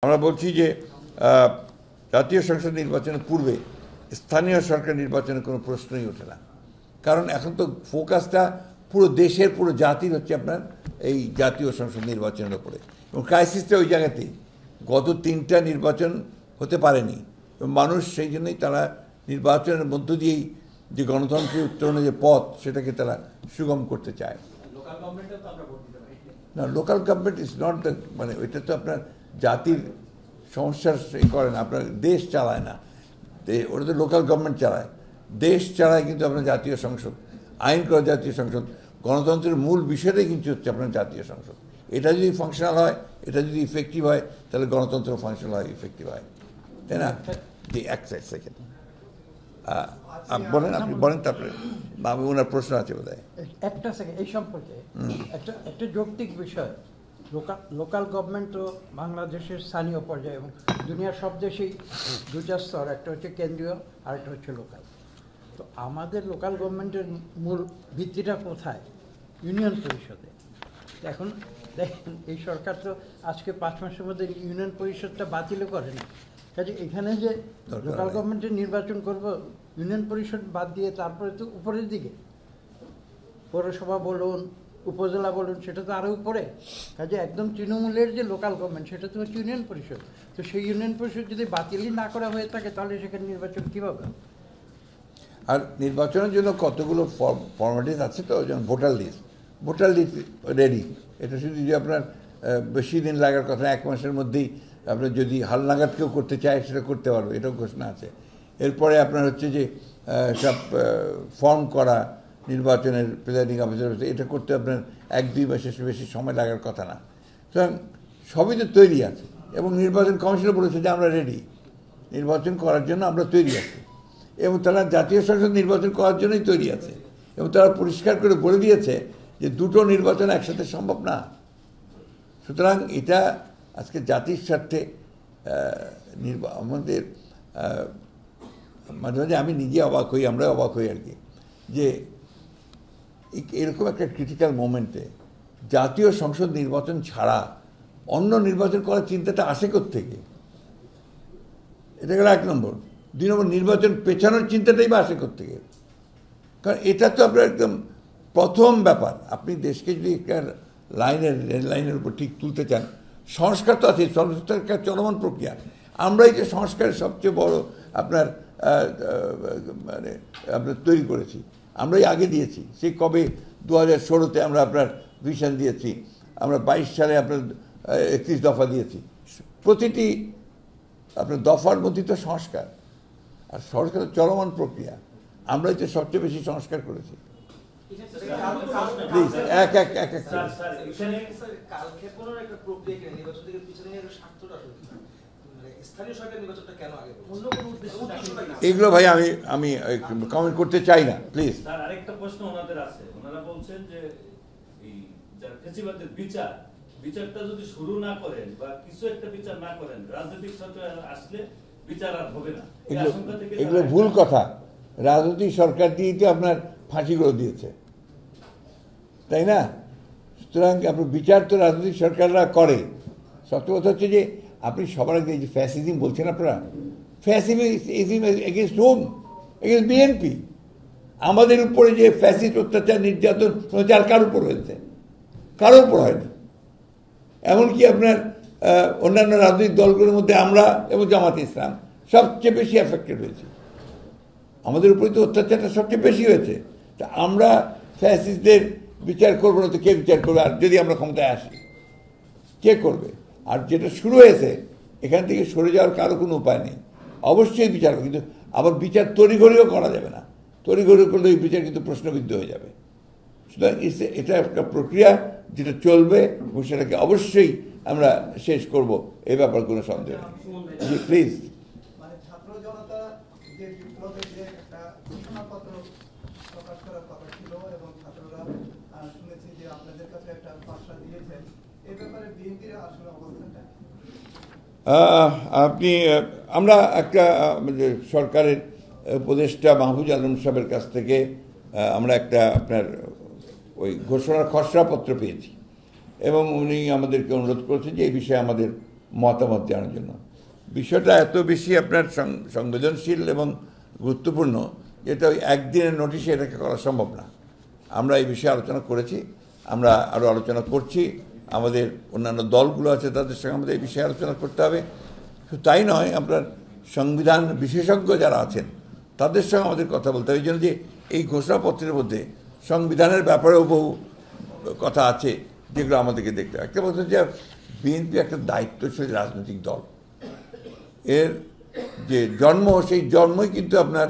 আমরা বলছি যে জাতীয় সংসদ নির্বাচনের পূর্বে স্থানীয় সরকার নির্বাচনের কোনো প্রশ্নই ওঠে না, কারণ এখন তো ফোকাসটা পুরো দেশের পুরো জাতির হচ্ছে আপনার এই জাতীয় সংসদ নির্বাচনের উপরে, এবং ক্রাইসিসটা ওই জায়গাতেই। গত 3টা নির্বাচন হতে পারেনি এবং মানুষ সেই জন্যই তারা নির্বাচনের মধ্য দিয়েই যে গণতন্ত্রের উত্তরণের যে পথ সেটাকে তারা সুগম করতে চায়। না, local government is not the, মানে ওইটা তো আপনার জাতির সমস্যার করে না, আপনার দেশ চালায় না, ওটা তো লোকাল গভর্নমেন্ট চালায়। দেশ চালায় কিন্তু আপনার জাতীয় সংসদ, আইন করা জাতীয় সংসদ, গণতন্ত্রের মূল বিষয়টাই কিন্তু হচ্ছে আপনার জাতীয় সংসদ। এটা যদি ফাংশনাল হয়, এটা যদি ইফেক্টিভ হয়, তাহলে গণতন্ত্র ফাংশনাল হয়, ইফেক্টিভ হয়, তাই না? যে এক সেকেন্ড বলেন, আপনি বলেন, তারপরে আমি ওনার প্রশ্ন আছে বোধ হয়। একটা সেকেন্ড, এই সম্পর্কে একটা যৌক্তিক বিষয়। লোকাল গভর্নমেন্ট তো বাংলাদেশের স্থানীয় পর্যায়ে এবং দুনিয়ার সব দেশেই দুটা স্তর, একটা হচ্ছে কেন্দ্রীয় আর একটা হচ্ছে লোকাল। তো আমাদের লোকাল গভর্নমেন্টের মূল ভিত্তিটা কোথায়? ইউনিয়ন পরিষদে। এখন দেখেন, এই সরকার তো আজকে 5 মাসের মধ্যে ইউনিয়ন পরিষদটা বাতিলও করে না। কাজে এখানে যে লোকাল গভর্নমেন্টের নির্বাচন করব, ইউনিয়ন পরিষদ বাদ দিয়ে তারপরে তো উপরের দিকে পৌরসভা বলুন, উপজেলা বলুন, সেটা তো আরও উপরে। কাজে একদম তৃণমূলের যে লোকাল গভর্নমেন্ট, সেটা তো হচ্ছে ইউনিয়ন পরিষদ। তো সেই ইউনিয়ন পরিষদ যদি বাতিলই না করা হয়ে থাকে, তাহলে সেখানে নির্বাচন কীভাবে? আর নির্বাচনের জন্য কতগুলো ফর্মালিটিস আছে, তো যেমন ভোটার লিস্ট রেডি। এটা শুধু যে আপনার বেশি দিন লাগার কথা, 1 মাসের মধ্যেই আপনার যদি হালনাগাদ কেউ করতে চায় সেটা করতে পারবে, এটাও ঘোষণা আছে। এরপরে আপনার হচ্ছে যে সব ফর্ম করা নির্বাচনের প্রিজাইডিং অফিসার, এটা করতে আপনার 1-2 মাসের বেশি সময় লাগার কথা না। সুতরাং সবই তো তৈরি আছে, এবং নির্বাচন কমিশনও বলেছে যে আমরা রেডি, নির্বাচন করার জন্য আমরা তৈরি আছি, এবং তারা জাতীয় সংসদ নির্বাচন করার জন্যই তৈরি আছে, এবং তারা পরিষ্কার করে বলে দিয়েছে যে দুটো নির্বাচন একসাথে সম্ভব না। সুতরাং এটা আজকে জাতির স্বার্থে আমাদের মাঝে মাঝে আমি নিজে অবাক হই, আমরা অবাক হই আর কি, যে এরকম একটা ক্রিটিক্যাল মোমেন্টে জাতীয় সংসদ নির্বাচন ছাড়া অন্য নির্বাচন করার চিন্তাটা আসে কোত্থেকে? এটা গেল 1 নম্বর। 2 নম্বর, নির্বাচন পেছানোর চিন্তাটাই বা আসে কোত্থেকে? কারণ এটা তো আপনার একদম প্রথম ব্যাপার। আপনি দেশকে যদি একটা রেল লাইনের উপর ঠিক তুলতে চান, সংস্কার তো আছে, সংস্কার চলমান প্রক্রিয়া। আমরাই যে সংস্কারের সবচেয়ে বড় আপনার আপনার তৈরি করেছি, আমরাই আগে দিয়েছি। সেই কবে 2016-তে আমরা আপনার ভিশন দিয়েছি, আমরা 22 সালে আপনার 31 দফা দিয়েছি। প্রতিটি আপনার দফার মধ্যে তো সংস্কার, আর সংস্কার চলমান প্রক্রিয়া। আমরাই তো সবচেয়ে বেশি সংস্কার করেছি। প্লিজ এক এগুলো ভাই আমি কমেন্ট করতে চাই না, প্লিজ। আরেকটা প্রশ্ন ওনাদের আছে। ওনারা বলছেন যে এই ফ্যাসিবাদের বিচারটা যদি শুরু না করেন বা কিছু একটা বিচার না করেন, রাজনৈতিক সরকার আসলে বিচার আর হবে না। এগুলো ভুল কথা। রাজনৈতিক সরকার দিয়ে তো আপনার ফাঁসিগুলো দিয়েছে, তাই না? সুতরাং আপনার বিচার তো রাজনৈতিক সরকাররা করে। সত্য কথা হচ্ছে যে আপনি সবার আগে যে ফ্যাসিজম বলছেন আপনারা, fascism against home? Against BNP. আমাদের উপরে যে ফ্যাসিস্ট অত্যাচার নির্যাতন আর কার উপর হয়েছে? কারোর উপর হয়নি। এমনকি আপনার অন্যান্য রাজনৈতিক দলগুলোর মধ্যে আমরা এবং জামাতে ইসলাম সবচেয়ে বেশি এফেক্টেড হয়েছি। আমাদের উপরে তো অত্যাচারটা সবচেয়ে বেশি হয়েছে। তা আমরা ফ্যাসিস্টদের বিচার করবো না তো কে বিচার করবে? আর যদি আমরা ক্ষমতায় আসি, কে করবে? আর যেটা শুরু হয়েছে, এখান থেকে সরে যাওয়ার কারো কোনো উপায় নেই। অবশ্যই বিচার, কিন্তু আবার বিচার তড়িঘড়িও করা যাবে না। তড়িঘড়ি করলে এই বিচার কিন্তু প্রশ্নবিদ্ধ হয়ে যাবে। সুতরাং এটা একটা প্রক্রিয়া যেটা চলবে, এবং সেটাকে অবশ্যই আমরা শেষ করব, এই ব্যাপার কোনো সন্দেহ নেই। জি প্লিজ। আমরা একটা সরকারের উপদেষ্টা মাহফুজ আলম সাহেবের কাছ থেকে আমরা একটা আপনার ওই ঘোষণার খসড়াপত্র পেয়েছি, এবং উনি আমাদেরকে অনুরোধ করেছেন যে এই বিষয়ে আমাদের মতামত জানার জন্য। বিষয়টা এত বেশি আপনার সংবেদনশীল এবং গুরুত্বপূর্ণ যেটা ওই একদিনের নোটিশে এটাকে করা সম্ভব না। আমরা এই বিষয়ে আলোচনা করেছি, আমরা আরও আলোচনা করছি, আমাদের অন্যান্য দলগুলো আছে তাদের সঙ্গে আমাদের এই বিষয়ে আলোচনা করতে হবে। শুধু তাই নয়, আপনার সংবিধান বিশেষজ্ঞ যারা আছেন তাদের সঙ্গে আমাদের কথা বলতে হবে। এই জন্য যে এই ঘোষণাপত্রের মধ্যে সংবিধানের ব্যাপারেও বহু কথা আছে যেগুলো আমাদেরকে দেখতে হবে। একটা কথা যে বিএনপি একটা দায়িত্বশীল রাজনৈতিক দল, এর যে জন্ম সেই জন্মই কিন্তু আপনার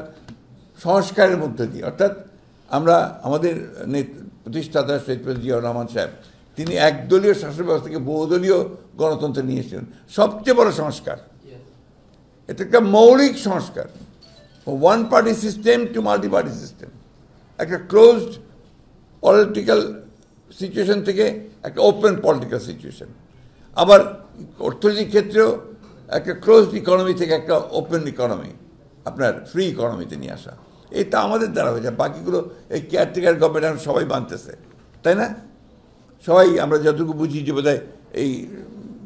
সংস্কারের মধ্যে দিয়ে, অর্থাৎ আমরা আমাদের প্রতিষ্ঠাতা শহীদ প্রেসিডেন্ট জিয়াউর রহমান সাহেব তিনি একদলীয় শাসন ব্যবস্থা থেকে বহুদলীয় গণতন্ত্র নিয়ে এসেছিলেন। সবচেয়ে বড় সংস্কার, এটা একটা মৌলিক সংস্কার, one party system to multi party system, একটা ক্লোজড পলিটিক্যাল সিচুয়েশন থেকে একটা ওপেন পলিটিক্যাল সিচুয়েশন, আবার অর্থনৈতিক ক্ষেত্রেও একটা ক্লোজড ইকোনমি থেকে একটা ওপেন ইকোনমি, আপনার ফ্রি ইকোনমিতে নিয়ে আসা। এটা আমাদের দ্বারা হয়েছে, বাকিগুলো এই কেয়ারটেকার গভর্নমেন্ট সবাই মানতেছে, তাই না? সবাই আমরা যতটুকু বুঝি যে বোধহয় এই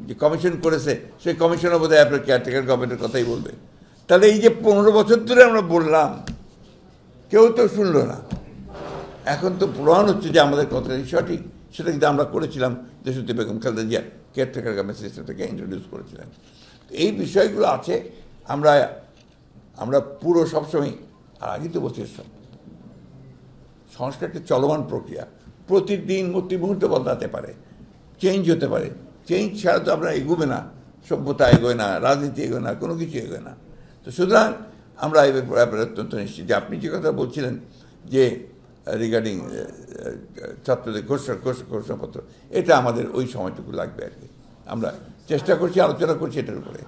যে কমিশন করেছে সেই কমিশনও বোধহয় আপনার কেয়ারটেকার গভর্নমেন্টের কথাই বলবে। তাহলে এই যে 15 বছর ধরে আমরা বললাম, কেউ তো শুনলো না। এখন তো প্রমাণ হচ্ছে যে আমাদের কথাটাই সঠিক, সেটা কিন্তু আমরা করেছিলাম। দেশনেত্রী বেগম খালেদা জিয়া কেয়ারটেকার গভর্নমেন্ট সিস্টেমটাকে ইন্ট্রোডিউস করেছিলেন। এই বিষয়গুলো আছে, আমরা পুরো সবসময় আগেই তো বলছি, সংস্কার একটা চলমান প্রক্রিয়া, প্রতিদিন প্রতি মুহূর্তে বদলাতে পারে, চেঞ্জ হতে পারে। চেঞ্জ ছাড়া তো আমরা এগোবে না, সভ্যতা এগোয় না, রাজনীতি এগোয় না, কোনো কিছু এগোয় না। তো সুতরাং আমরা এই ব্যাপারে অত্যন্ত নিশ্চিত যে আপনি যে কথা বলছিলেন যে রিগার্ডিং ছাত্রদের ঘোষণাপত্র, এটা আমাদের ওই সময়টুকু লাগবে আর কি। আমরা চেষ্টা করছি, আলোচনা করছি এটার উপরে।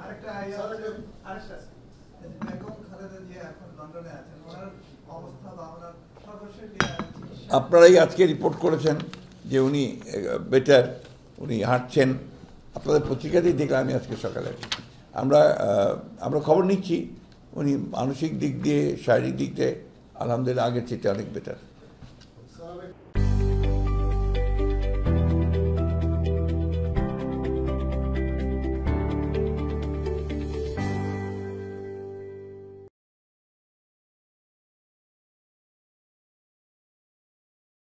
আপনারাই আজকে রিপোর্ট করেছেন যে উনি বেটার, উনি হাঁটছেন। আপনাদের পত্রিকাতেই দেখলাম আমি আজকে সকালে। আমরা খবর নিচ্ছি, উনি মানসিক দিক দিয়ে শারীরিক দিক দিয়ে আলহামদুলিল্লাহ আগের চেয়ে অনেক বেটার।